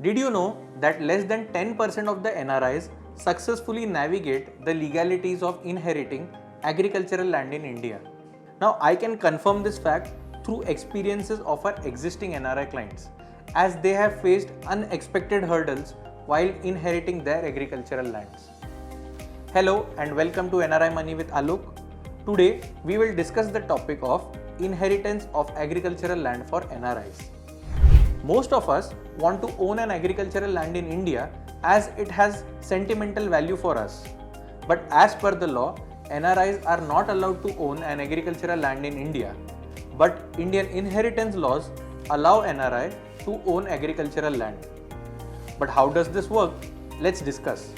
Did you know that less than 10% of the NRIs successfully navigate the legalities of inheriting agricultural land in India? Now, I can confirm this fact through experiences of our existing NRI clients, as they have faced unexpected hurdles while inheriting their agricultural lands. Hello and welcome to NRI Money with Alok. Today, we will discuss the topic of inheritance of agricultural land for NRIs. Most of us want to own an agricultural land in India as it has sentimental value for us. But as per the law, NRIs are not allowed to own an agricultural land in India. But Indian inheritance laws allow NRI to own agricultural land. But how does this work? Let's discuss.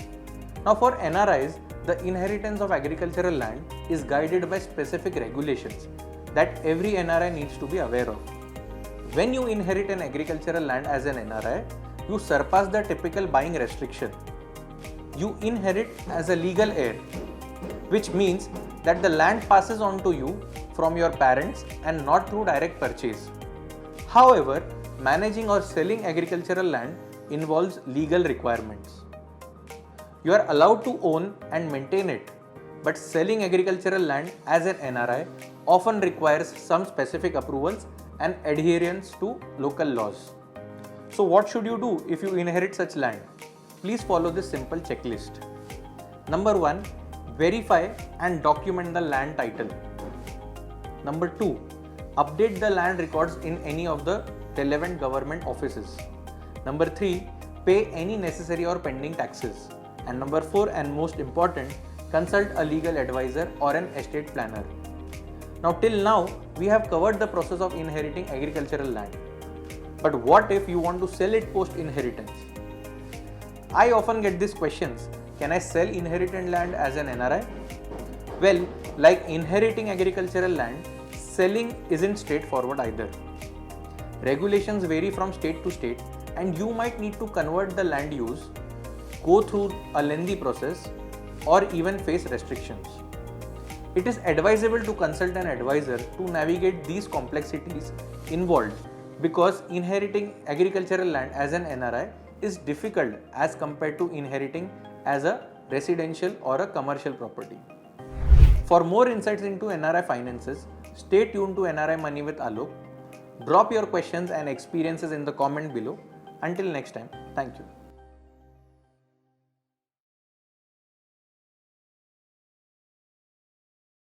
Now for NRIs, the inheritance of agricultural land is guided by specific regulations that every NRI needs to be aware of. When you inherit an agricultural land as an NRI, you surpass the typical buying restriction. You inherit as a legal heir, which means that the land passes on to you from your parents and not through direct purchase. However, managing or selling agricultural land involves legal requirements. You are allowed to own and maintain it, but selling agricultural land as an NRI often requires some specific approvals and adherence to local laws. So what should you do if you inherit such land? Please follow this simple checklist. Number 1. Verify and document the land title. Number 2. Update the land records in any of the relevant government offices. Number 3. Pay any necessary or pending taxes. And number 4, and most important, consult a legal advisor or an estate planner. Now till now, we have covered the process of inheriting agricultural land. But what if you want to sell it post inheritance? I often get these questions: can I sell inherited land as an NRI? Well, like inheriting agricultural land, selling isn't straightforward either. Regulations vary from state to state, and you might need to convert the land use, go through a lengthy process, or even face restrictions. It is advisable to consult an advisor to navigate these complexities involved, because inheriting agricultural land as an NRI is difficult as compared to inheriting as a residential or a commercial property. For more insights into NRI finances, stay tuned to NRI Money with Alok. Drop your questions and experiences in the comment below. Until next time, thank you.